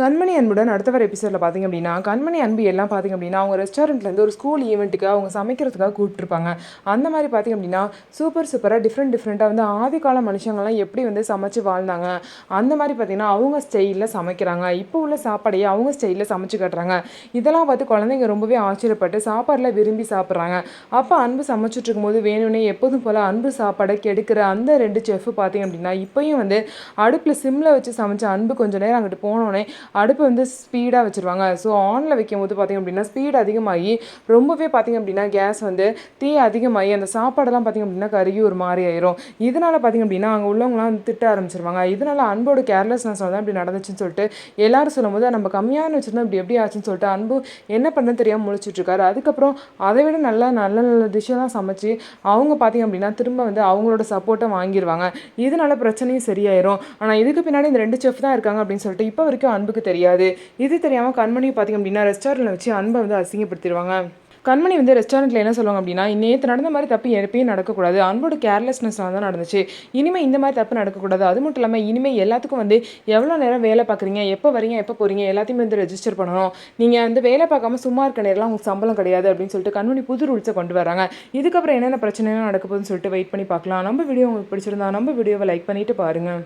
கண்மணி அன்புடன் அடுத்த வர எபிசோடில் பார்த்திங்க அப்படின்னா, கண்மணி அன்பு எல்லாம் பார்த்திங்க அப்படின்னா, அவங்க ரெஸ்டாரண்ட்லேருந்து ஒரு ஸ்கூல் ஈவெண்ட்டுக்கு அவங்க சமைக்கிறதுக்காக கூப்பிட்டுருப்பாங்க. அந்த மாதிரி பார்த்திங்க அப்படின்னா, சூப்பராக டிஃப்ரெண்ட்டாக வந்து ஆதிகால மனுஷங்கள்லாம் எப்படி வந்து சமைச்சு வாழ்ந்தாங்க, அந்த மாதிரி பார்த்திங்கன்னா அவங்க ஸ்டைலில் சமைக்கிறாங்க. இப்போ உள்ள சாப்பாடையே அவங்க ஸ்டைலில் சமைச்சு காட்டுறாங்க. இதெல்லாம் பார்த்து குழந்தைங்க ரொம்பவே ஆச்சரியப்பட்டு சாப்பாடில் விரும்பி சாப்பிட்றாங்க. அப்போ அன்பு சமைச்சிட்டு இருக்கும்போது வேணும்னே எப்போதும் போல் அன்பு சாப்பாடை கெடுக்கிற அந்த 2 செஃப் பார்த்திங்க அப்படின்னா, இப்போயும் வந்து அடுப்பில் சிம்மில் வச்சு சமைச்ச அன்பு கொஞ்சம் நேரம் அங்கிட்டு போனோடனே அடுப்பு வந்து ஸ்பீடாக வச்சுருவாங்க. ஸோ ஆனில் வைக்கும்போது பார்த்திங்க அப்படின்னா ஸ்பீட் அதிகமாகி ரொம்பவே பார்த்திங்க அப்படின்னா கேஸ் வந்து தீ அதிகமாகி அந்த சாப்பாடெல்லாம் பார்த்திங்க அப்படின்னா கருகி ஒரு மாதிரி ஆயிரும். இதனால் பார்த்திங்க அப்படின்னா அங்கே உள்ளவங்களாம் வந்து திட்ட ஆரம்பிச்சிருவாங்க. இதனால் அன்போட கேர்லெஸ்னஸ் தான் இப்படி நடந்துச்சுன்னு சொல்லிட்டு எல்லாரும் சொல்லும்போது நம்ம கம்மியான வச்சுருந்தோம் இப்படி எப்படி ஆச்சுன்னு சொல்லிட்டு அன்பு என்ன பண்ணுன்னு தெரியாமல் முழிச்சிட்ருக்காரு. அதுக்கப்புறம் அதை விட நல்ல நல்ல டிஷ்ஷெல்லாம் சமைச்சு அவங்க பார்த்திங்க அப்படின்னா திரும்ப வந்து அவங்களோட சப்போர்ட்டை வாங்கிடுவாங்க. இதனால பிரச்சனையும் சரியாயிரும். ஆனால் இதுக்கு பின்னாடி இந்த 2 செஃப் தான் இருக்காங்க அப்படின்னு சொல்லிட்டு இப்போ வரைக்கும் அன்புக்கு தெரியாது. இது தெரியாமல் கண்மணி பார்த்திங்க அப்படின்னா ரெஸ்டாரண்ட்டில் வச்சு அன்பை வந்து அசிங்கப்படுத்திடுவாங்க. கண்மணி வந்து ரெஸ்டாரண்ட்டில் என்ன சொல்லுவாங்க அப்படின்னா, நேற்று நடந்த மாதிரி தப்பு எப்பயும் நடக்கக்கூடாது, அன்போட கேர்லெஸ்னஸ்னால் தான் நடந்துச்சு, இனிமேல் இந்த மாதிரி தப்பு நடக்கக்கூடாது. அது மட்டும் இல்லாமல் இனிமேல் எல்லாத்துக்கும் வந்து எவ்வளோ நேரம் வேலை பார்க்குறீங்க, எப்போ வரீங்க, எப்போ போகிறீங்க, எல்லாத்தையுமே வந்து ரெஜிஸ்டர் பண்ணணும். நீங்கள் வந்து வேலை பார்க்காம சும்மா இருக்க நேரம்லாம் உங்களுக்கு சம்பளம் கிடையாது அப்படின்னு சொல்லிட்டு கண்மணி புது ரூல்ஸை கொண்டு வராங்க. இதுக்கப்புறம் என்னென்ன பிரச்சனைலாம் நடக்க போகுதுன்னு சொல்லிட்டு வெயிட் பண்ணி பார்க்கலாம். நம்ம வீடியோ உங்களுக்கு பிடிச்சிருந்தா நம்ம வீடியோவை லைக் பண்ணிவிட்டு பாருங்கள்.